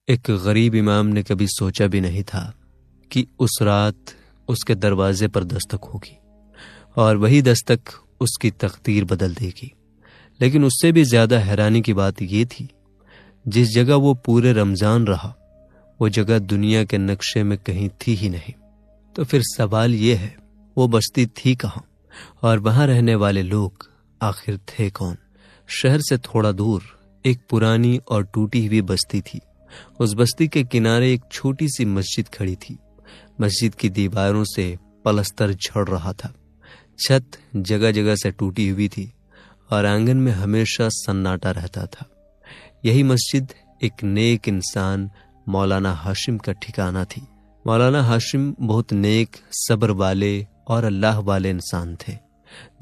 ایک غریب امام نے کبھی سوچا بھی نہیں تھا کہ اس رات اس کے دروازے پر دستک ہوگی اور وہی دستک اس کی تقدیر بدل دے گی۔ لیکن اس سے بھی زیادہ حیرانی کی بات یہ تھی، جس جگہ وہ پورے رمضان رہا وہ جگہ دنیا کے نقشے میں کہیں تھی ہی نہیں۔ تو پھر سوال یہ ہے، وہ بستی تھی کہاں اور وہاں رہنے والے لوگ آخر تھے کون؟ شہر سے تھوڑا دور ایک پرانی اور ٹوٹی ہوئی بستی تھی۔ اس بستی کے کنارے ایک چھوٹی سی مسجد کھڑی تھی۔ مسجد کی دیواروں سے پلستر جھڑ رہا تھا، چھت جگہ جگہ سے ٹوٹی ہوئی تھی اور آنگن میں ہمیشہ سناٹا رہتا تھا۔ یہی مسجد ایک نیک انسان مولانا ہاشم کا ٹھکانہ تھی۔ مولانا ہاشم بہت نیک، صبر والے اور اللہ والے انسان تھے۔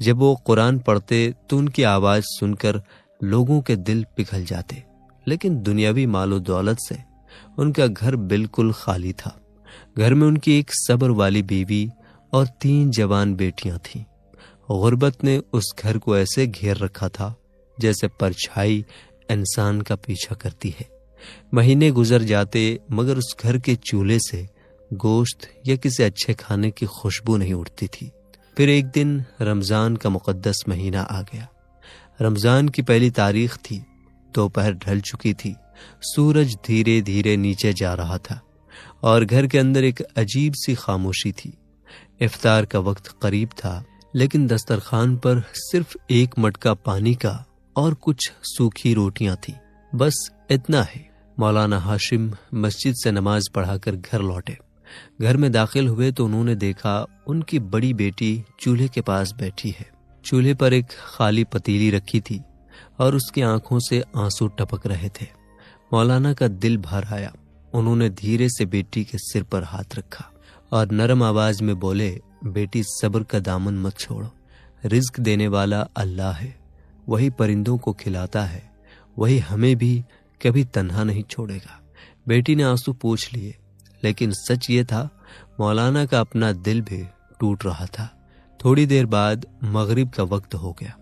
جب وہ قرآن پڑھتے تو ان کی آواز سن کر لوگوں کے دل پگھل جاتے، لیکن دنیاوی مال و دولت سے ان کا گھر بالکل خالی تھا۔ گھر میں ان کی ایک صبر والی بیوی اور 3 جوان بیٹیاں تھیں۔ غربت نے اس گھر کو ایسے گھیر رکھا تھا جیسے پرچھائی انسان کا پیچھا کرتی ہے۔ مہینے گزر جاتے مگر اس گھر کے چولہے سے گوشت یا کسی اچھے کھانے کی خوشبو نہیں اٹھتی تھی۔ پھر ایک دن رمضان کا مقدس مہینہ آ گیا۔ رمضان کی پہلی تاریخ تھی۔ دوپہر ڈھل چکی تھی، سورج دھیرے دھیرے نیچے جا رہا تھا اور گھر کے اندر ایک عجیب سی خاموشی تھی۔ افطار کا وقت قریب تھا، لیکن دسترخوان پر صرف ایک مٹکا پانی کا اور کچھ سوکھی روٹیاں تھیں، بس اتنا ہے۔ مولانا ہاشم مسجد سے نماز پڑھا کر گھر لوٹے۔ گھر میں داخل ہوئے تو انہوں نے دیکھا ان کی بڑی بیٹی چولہے کے پاس بیٹھی ہے۔ چولہے پر ایک خالی پتیلی رکھی تھی اور اس کی آنکھوں سے آنسو ٹپک رہے تھے۔ مولانا کا دل بھر آیا۔ انہوں نے دھیرے سے بیٹی کے سر پر ہاتھ رکھا اور نرم آواز میں بولے، بیٹی صبر کا دامن مت چھوڑو، رزق دینے والا اللہ ہے، وہی پرندوں کو کھلاتا ہے، وہی ہمیں بھی کبھی تنہا نہیں چھوڑے گا۔ بیٹی نے آنسو پوچھ لیے، لیکن سچ یہ تھا مولانا کا اپنا دل بھی ٹوٹ رہا تھا۔ تھوڑی دیر بعد مغرب کا وقت ہو گیا۔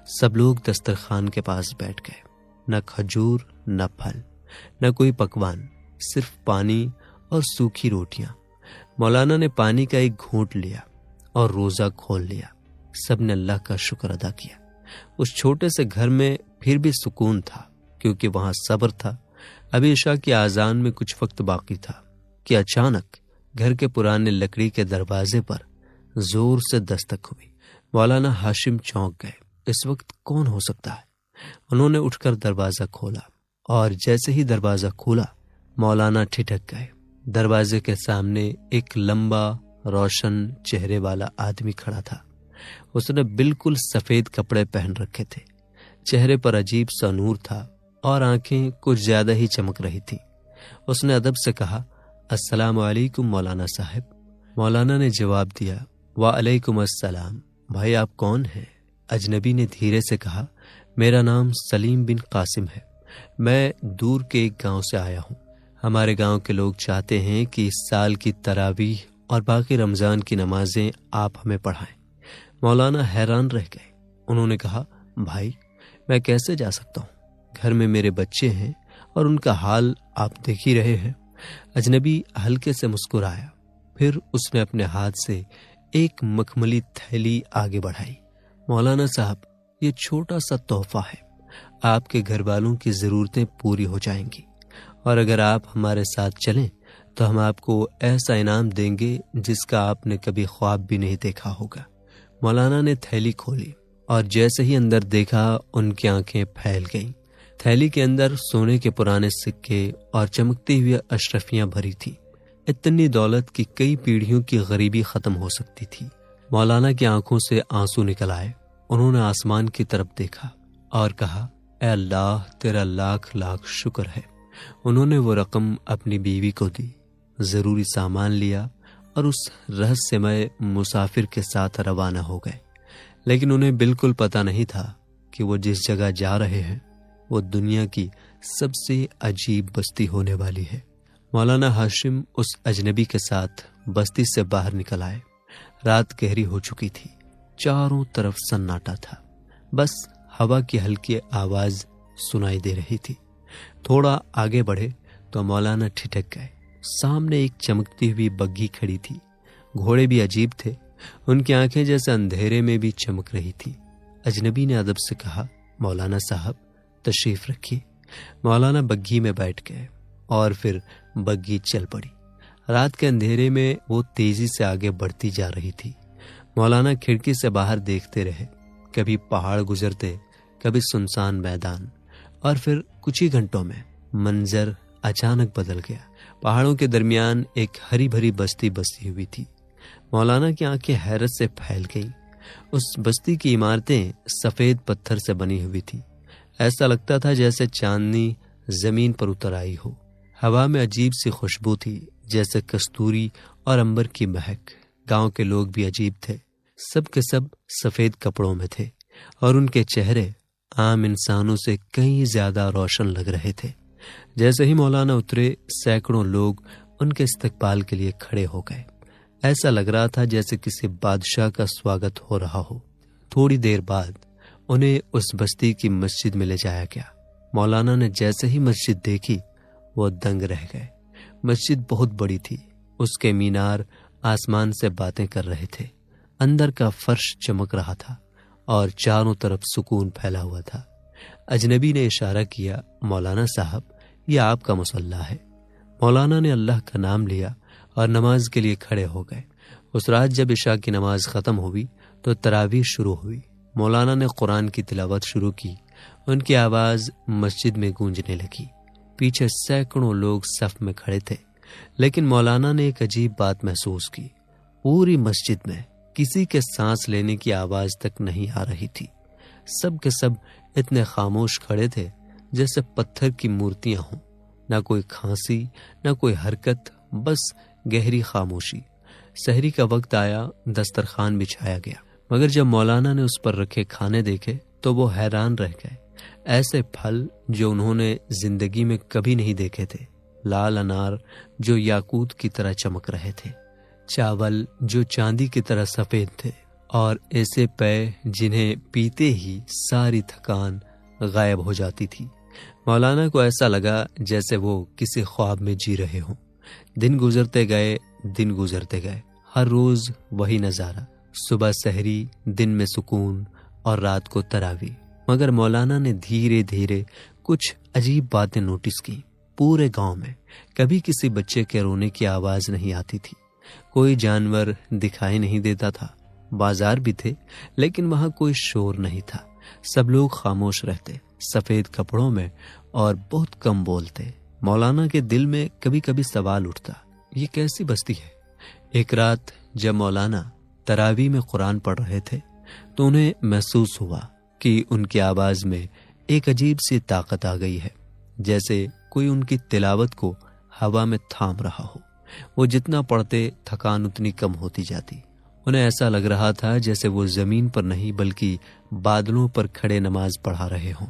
سب لوگ دسترخوان کے پاس بیٹھ گئے۔ نہ کھجور، نہ پھل، نہ کوئی پکوان، صرف پانی اور سوکھی روٹیاں۔ مولانا نے پانی کا ایک گھونٹ لیا اور روزہ کھول لیا۔ سب نے اللہ کا شکر ادا کیا۔ اس چھوٹے سے گھر میں پھر بھی سکون تھا، کیونکہ وہاں صبر تھا۔ ابھی عشاء کی اذان میں کچھ وقت باقی تھا کہ اچانک گھر کے پرانے لکڑی کے دروازے پر زور سے دستک ہوئی۔ مولانا ہاشم چونک گئے۔ اس وقت کون ہو سکتا ہے؟ انہوں نے اٹھ کر دروازہ کھولا اور جیسے ہی دروازہ کھولا مولانا ٹھٹک گئے۔ دروازے کے سامنے ایک لمبا روشن چہرے والا آدمی کھڑا تھا۔ اس نے بالکل سفید کپڑے پہن رکھے تھے، چہرے پر عجیب سا نور تھا اور آنکھیں کچھ زیادہ ہی چمک رہی تھیں۔ اس نے ادب سے کہا، السلام علیکم مولانا صاحب۔ مولانا نے جواب دیا، وعلیکم السلام۔ بھائی آپ کون ہیں؟ اجنبی نے دھیرے سے کہا، میرا نام سلیم بن قاسم ہے، میں دور کے ایک گاؤں سے آیا ہوں۔ ہمارے گاؤں کے لوگ چاہتے ہیں کہ اس سال کی تراویح اور باقی رمضان کی نمازیں آپ ہمیں پڑھائیں۔ مولانا حیران رہ گئے۔ انہوں نے کہا، بھائی میں کیسے جا سکتا ہوں؟ گھر میں میرے بچے ہیں اور ان کا حال آپ دیکھ ہی رہے ہیں۔ اجنبی ہلکے سے مسکرایا، پھر اس نے اپنے ہاتھ سے ایک مخملی تھیلی آگے بڑھائی۔ مولانا صاحب، یہ چھوٹا سا تحفہ ہے، آپ کے گھر والوں کی ضرورتیں پوری ہو جائیں گی، اور اگر آپ ہمارے ساتھ چلیں تو ہم آپ کو ایسا انعام دیں گے جس کا آپ نے کبھی خواب بھی نہیں دیکھا ہوگا۔ مولانا نے تھیلی کھولی اور جیسے ہی اندر دیکھا ان کی آنکھیں پھیل گئیں۔ تھیلی کے اندر سونے کے پرانے سکے اور چمکتی ہوئی اشرفیاں بھری تھیں۔ اتنی دولت کی کئی پیڑھیوں کی غریبی ختم ہو سکتی تھی۔ مولانا کی آنکھوں سے آنسو نکل آئے۔ انہوں نے آسمان کی طرف دیکھا اور کہا، اے اللہ تیرا لاکھ لاکھ شکر ہے۔ انہوں نے وہ رقم اپنی بیوی کو دی، ضروری سامان لیا اور اس رہسیمئے مسافر کے ساتھ روانہ ہو گئے۔ لیکن انہیں بالکل پتہ نہیں تھا کہ وہ جس جگہ جا رہے ہیں وہ دنیا کی سب سے عجیب بستی ہونے والی ہے۔ مولانا ہاشم اس اجنبی کے ساتھ بستی سے باہر نکل آئے۔ رات گہری ہو چکی تھی، چاروں طرف سناٹا تھا، بس ہوا کی ہلکی آواز سنائی دے رہی تھی۔ تھوڑا آگے بڑھے تو مولانا ٹھٹک گئے۔ سامنے ایک چمکتی ہوئی بگھی کھڑی تھی، گھوڑے بھی عجیب تھے، ان کی آنکھیں جیسے اندھیرے میں بھی چمک رہی تھی۔ اجنبی نے ادب سے کہا، مولانا صاحب تشریف رکھیے۔ مولانا بگھی میں بیٹھ گئے اور پھر بگھی چل پڑی۔ رات کے اندھیرے میں وہ تیزی سے آگے بڑھتی جا رہی تھی۔ مولانا کھڑکی سے باہر دیکھتے رہے، کبھی پہاڑ گزرتے، کبھی سنسان میدان، اور پھر کچھ ہی گھنٹوں میں منظر اچانک بدل گیا۔ پہاڑوں کے درمیان ایک ہری بھری بستی بسی ہوئی تھی۔ مولانا کی آنکھیں حیرت سے پھیل گئیں۔ اس بستی کی عمارتیں سفید پتھر سے بنی ہوئی تھی، ایسا لگتا تھا جیسے چاندنی زمین پر اتر آئی ہو۔ ہوا میں عجیب سی خوشبو تھی، جیسے کستوری اور عنبر کی مہک۔ گاؤں کے لوگ بھی عجیب تھے، سب کے سب سفید کپڑوں میں تھے، اور ان کے چہرے عام انسانوں سے کہیں زیادہ روشن لگ رہے تھے۔ جیسے ہی مولانا اترے، سینکڑوں لوگ ان کے استقبال کے لیے کھڑے ہو گئے۔ ایسا لگ رہا تھا جیسے کسی بادشاہ کا سواگت ہو رہا ہو۔ تھوڑی دیر بعد انہیں اس بستی کی مسجد میں لے جایا گیا۔ مولانا نے جیسے ہی مسجد دیکھی، وہ دنگ رہ گئے۔ مسجد بہت بڑی تھی، اس کے مینار آسمان سے باتیں کر رہے تھے، اندر کا فرش چمک رہا تھا اور چاروں طرف سکون پھیلا ہوا تھا۔ اجنبی نے اشارہ کیا، مولانا صاحب یہ آپ کا مصلی ہے۔ مولانا نے اللہ کا نام لیا اور نماز کے لیے کھڑے ہو گئے۔ اس رات جب عشاء کی نماز ختم ہوئی تو تراویح شروع ہوئی۔ مولانا نے قرآن کی تلاوت شروع کی، ان کی آواز مسجد میں گونجنے لگی۔ پیچھے سینکڑوں لوگ صف میں کھڑے تھے، لیکن مولانا نے ایک عجیب بات محسوس کی۔ پوری مسجد میں کسی کے سانس لینے کی آواز تک نہیں آ رہی تھی۔ سب کے سب اتنے خاموش کھڑے تھے جیسے پتھر کی مورتیاں ہوں، نہ کوئی کھانسی، نہ کوئی حرکت، بس گہری خاموشی۔ سحری کا وقت آیا، دسترخوان بچھایا گیا، مگر جب مولانا نے اس پر رکھے کھانے دیکھے تو وہ حیران رہ گئے۔ ایسے پھل جو انہوں نے زندگی میں کبھی نہیں دیکھے تھے، لال انار جو یاقوت کی طرح چمک رہے تھے، چاول جو چاندی کی طرح سفید تھے، اور ایسے پے جنہیں پیتے ہی ساری تھکان غائب ہو جاتی تھی۔ مولانا کو ایسا لگا جیسے وہ کسی خواب میں جی رہے ہوں۔ دن گزرتے گئے، ہر روز وہی نظارہ، صبح سحری، دن میں سکون اور رات کو تراویح۔ مگر مولانا نے دھیرے دھیرے کچھ عجیب باتیں نوٹس کی۔ پورے گاؤں میں کبھی کسی بچے کے رونے کی آواز نہیں آتی تھی، کوئی جانور دکھائی نہیں دیتا تھا، بازار بھی تھے لیکن وہاں کوئی شور نہیں تھا۔ سب لوگ خاموش رہتے، سفید کپڑوں میں، اور بہت کم بولتے۔ مولانا کے دل میں کبھی کبھی سوال اٹھتا، یہ کیسی بستی ہے؟ ایک رات جب مولانا تراویح میں قرآن پڑھ رہے تھے تو انہیں محسوس ہوا کہ ان کی آواز میں ایک عجیب سی طاقت آ گئی ہے، جیسے کوئی ان کی تلاوت کو ہوا میں تھام رہا ہو۔ وہ جتنا پڑھتے تھکان اتنی کم ہوتی جاتی۔ انہیں ایسا لگ رہا تھا جیسے وہ زمین پر نہیں بلکہ بادلوں پر کھڑے نماز پڑھا رہے ہوں۔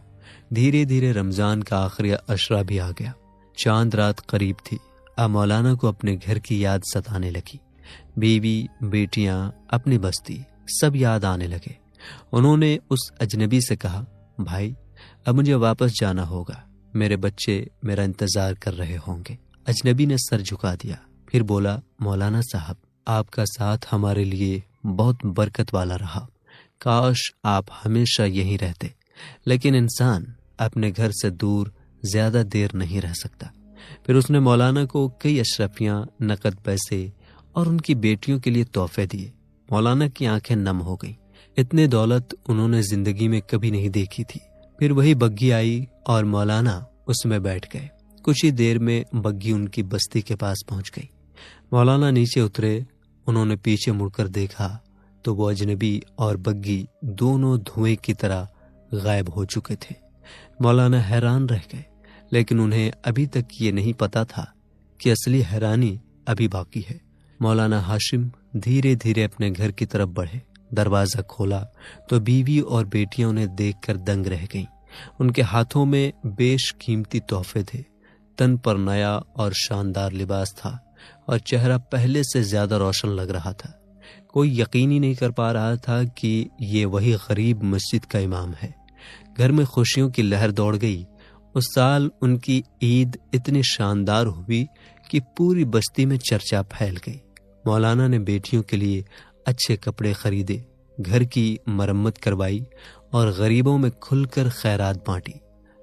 دھیرے دھیرے رمضان کا آخری عشرہ بھی آ گیا، چاند رات قریب تھی۔ اب مولانا کو اپنے گھر کی یاد ستانے لگی، بیوی، بیٹیاں، اپنی بستی، سب یاد آنے لگے۔ انہوں نے اس اجنبی سے کہا، بھائی اب مجھے واپس جانا ہوگا، میرے بچے میرا انتظار کر رہے ہوں گے۔ اجنبی نے سر جھکا دیا، پھر بولا، مولانا صاحب آپ کا ساتھ ہمارے لیے بہت برکت والا رہا، کاش آپ ہمیشہ یہیں رہتے، لیکن انسان اپنے گھر سے دور زیادہ دیر نہیں رہ سکتا۔ پھر اس نے مولانا کو کئی اشرفیاں، نقد پیسے اور ان کی بیٹیوں کے لیے تحفے دیے۔ مولانا کی آنکھیں نم ہو گئیں، اتنے دولت انہوں نے زندگی میں کبھی نہیں دیکھی تھی۔ پھر وہی بگھی آئی اور مولانا اس میں بیٹھ گئے۔ کچھ ہی دیر میں بگھی ان کی بستی کے پاس پہنچ گئی۔ مولانا نیچے اترے، انہوں نے پیچھے مڑ کر دیکھا تو وہ اجنبی اور بگھی دونوں دھوئیں کی طرح غائب ہو چکے تھے۔ مولانا حیران رہ گئے، لیکن انہیں ابھی تک یہ نہیں پتا تھا کہ اصلی حیرانی ابھی باقی ہے۔ مولانا ہاشم دھیرے دھیرے اپنے گھر کی طرف بڑھے۔ دروازہ کھولا تو بیوی اور بیٹیاں انہیں دیکھ کر دنگ رہ گئیں۔ ان کے ہاتھوں میں بیش قیمتی تحفے تھے، تن پر نیا اور شاندار لباس تھا، اور چہرہ پہلے سے زیادہ روشن لگ رہا تھا۔ کوئی یقین ہی نہیں کر پا رہا تھا کہ یہ وہی غریب مسجد کا امام ہے۔ گھر میں خوشیوں کی لہر دوڑ گئی، اس سال ان کی عید اتنی شاندار ہوئی کہ پوری بستی میں چرچا پھیل گئی۔ مولانا نے بیٹیوں کے لیے اچھے کپڑے خریدے، گھر کی مرمت کروائی اور غریبوں میں کھل کر خیرات بانٹی۔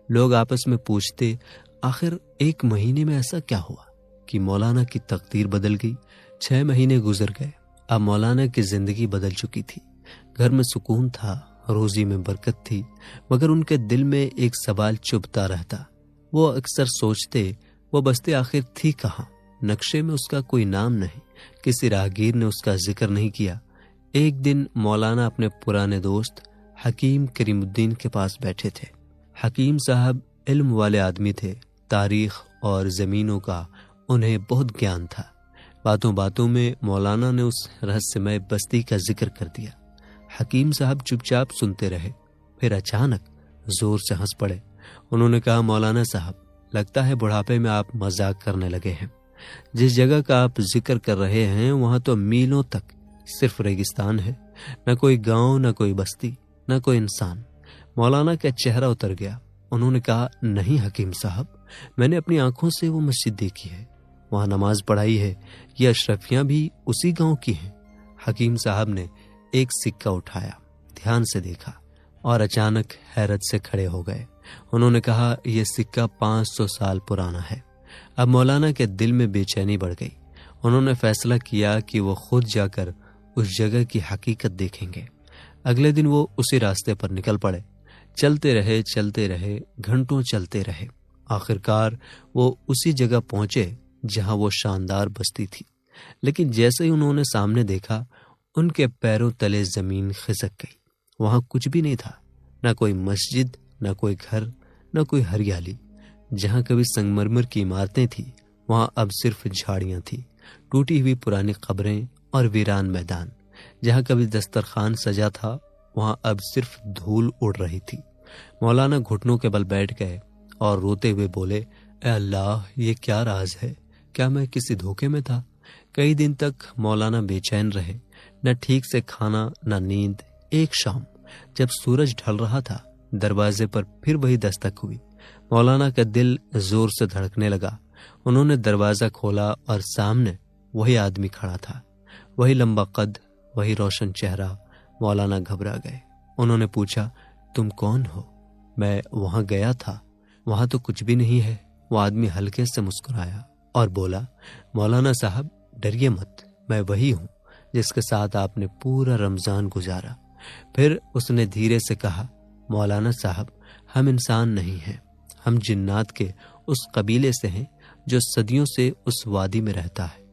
لوگ آپس میں پوچھتے، آخر 1 مہینے میں ایسا کیا ہوا کہ مولانا کی تقدیر بدل گئی؟ 6 مہینے گزر گئے۔ اب مولانا کی زندگی بدل چکی تھی۔ گھر میں سکون تھا، روزی میں برکت تھی، مگر ان کے دل میں ایک سوال چبھتا رہتا۔ وہ اکثر سوچتے، وہ بستی آخر تھی کہاں؟ نقشے میں اس کا کوئی نام نہیں، کسی راہگیر نے اس کا ذکر نہیں کیا۔ ایک دن مولانا اپنے پرانے دوست حکیم کریم الدین کے پاس بیٹھے تھے۔ حکیم صاحب علم والے آدمی تھے، تاریخ اور زمینوں کا انہیں بہت گیان تھا۔ باتوں باتوں میں مولانا نے اس رہسیمئے بستی کا ذکر کر دیا۔ حکیم صاحب چپ چاپ سنتے رہے، پھر اچانک زور سے ہنس پڑے۔ انہوں نے کہا، مولانا صاحب، لگتا ہے بڑھاپے میں آپ مذاق کرنے لگے ہیں۔ جس جگہ کا آپ ذکر کر رہے ہیں وہاں تو میلوں تک صرف ریگستان ہے، نہ کوئی گاؤں، نہ کوئی بستی، نہ کوئی انسان۔ مولانا کا چہرہ اتر گیا۔ انہوں نے کہا، نہیں حکیم صاحب، میں نے اپنی آنکھوں سے وہ مسجد دیکھی ہے، وہاں نماز پڑھائی ہے، یہ اشرفیاں بھی اسی گاؤں کی ہیں۔ حکیم صاحب نے ایک سکہ اٹھایا، دھیان سے دیکھا اور اچانک حیرت سے کھڑے ہو گئے۔ انہوں نے کہا، یہ سکہ 500 سال پرانا ہے۔ اب مولانا کے دل میں بے چینی بڑھ گئی۔ انہوں نے فیصلہ کیا کہ وہ خود جا کر اس جگہ کی حقیقت دیکھیں گے۔ اگلے دن وہ اسی راستے پر نکل پڑے۔ چلتے رہے، گھنٹوں چلتے رہے۔ آخرکار وہ اسی جگہ پہنچے جہاں وہ شاندار بستی تھی، لیکن جیسے ہی انہوں نے سامنے دیکھا، ان کے پیروں تلے زمین خسک گئی۔ وہاں کچھ بھی نہیں تھا، نہ کوئی مسجد، نہ کوئی گھر، نہ کوئی ہریالی۔ جہاں کبھی سنگ مرمر کی عمارتیں تھیں وہاں اب صرف جھاڑیاں تھیں، ٹوٹی ہوئی پرانی قبریں اور ویران میدان۔ جہاں کبھی دسترخوان سجا تھا وہاں اب صرف دھول اڑ رہی تھی۔ مولانا گھٹنوں کے بل بیٹھ گئے اور روتے ہوئے بولے، اے اللہ، یہ کیا راز ہے؟ کیا میں کسی دھوکے میں تھا؟ کئی دن تک مولانا بے چین رہے، نہ ٹھیک سے کھانا، نہ نیند۔ ایک شام جب سورج ڈھل رہا تھا، دروازے پر پھر وہی دستک ہوئی۔ مولانا کا دل زور سے دھڑکنے لگا۔ انہوں نے دروازہ کھولا اور سامنے وہی آدمی کھڑا تھا، وہی لمبا قد، وہی روشن چہرہ۔ مولانا گھبرا گئے۔ انہوں نے پوچھا، تم کون ہو؟ میں وہاں گیا تھا، وہاں تو کچھ بھی نہیں ہے۔ وہ آدمی ہلکے سے مسکرایا اور بولا، مولانا صاحب، ڈریے مت، میں وہی ہوں جس کے ساتھ آپ نے پورا رمضان گزارا۔ پھر اس نے دھیرے سے کہا، مولانا صاحب، ہم انسان نہیں ہیں، ہم جنات کے اس قبیلے سے ہیں جو صدیوں سے اس وادی میں رہتا ہے۔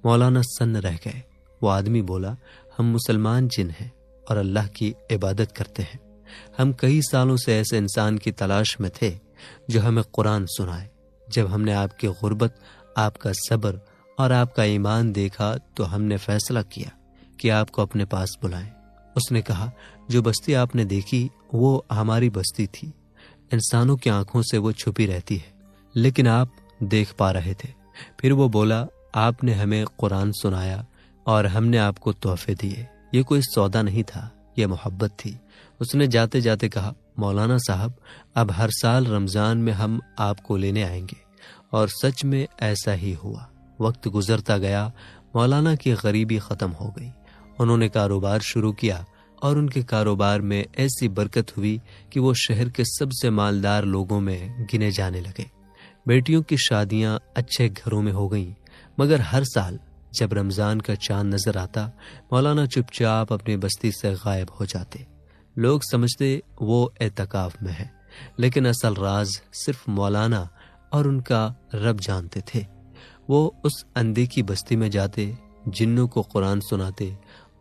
مولانا سن رہ گئے۔ وہ آدمی بولا، ہم مسلمان جن ہیں اور اللہ کی عبادت کرتے ہیں۔ ہم کئی سالوں سے ایسے انسان کی تلاش میں تھے جو ہمیں قرآن سنائے۔ جب ہم نے آپ کی غربت، آپ کا صبر اور آپ کا ایمان دیکھا تو ہم نے فیصلہ کیا کہ آپ کو اپنے پاس بلائیں۔ اس نے کہا، جو بستی آپ نے دیکھی وہ ہماری بستی تھی، انسانوں کی آنکھوں سے وہ چھپی رہتی ہے، لیکن آپ دیکھ پا رہے تھے۔ پھر وہ بولا، آپ نے ہمیں قرآن سنایا اور ہم نے آپ کو تحفے دیے۔ یہ کوئی سودا نہیں تھا، یہ محبت تھی۔ اس نے جاتے جاتے کہا، مولانا صاحب، اب ہر سال رمضان میں ہم آپ کو لینے آئیں گے۔ اور سچ میں ایسا ہی ہوا۔ وقت گزرتا گیا، مولانا کی غریبی ختم ہو گئی۔ انہوں نے کاروبار شروع کیا اور ان کے کاروبار میں ایسی برکت ہوئی کہ وہ شہر کے سب سے مالدار لوگوں میں گنے جانے لگے۔ بیٹیوں کی شادیاں اچھے گھروں میں ہو گئیں، مگر ہر سال جب رمضان کا چاند نظر آتا، مولانا چپ چاپ اپنی بستی سے غائب ہو جاتے۔ لوگ سمجھتے وہ اعتکاف میں ہے، لیکن اصل راز صرف مولانا اور ان کا رب جانتے تھے۔ وہ اس اندھے کی بستی میں جاتے، جنوں کو قرآن سناتے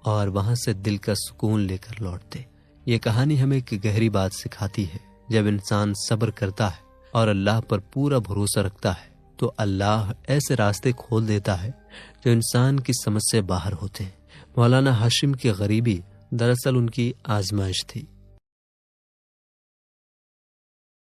اور وہاں سے دل کا سکون لے کر لوٹتے۔ یہ کہانی ہمیں ایک گہری بات سکھاتی ہے، جب انسان صبر کرتا ہے اور اللہ پر پورا بھروسہ رکھتا ہے تو اللہ ایسے راستے کھول دیتا ہے جو انسان کی سمجھ سے باہر ہوتے ہیں۔ مولانا ہاشم کی غریبی دراصل ان کی آزمائش تھی۔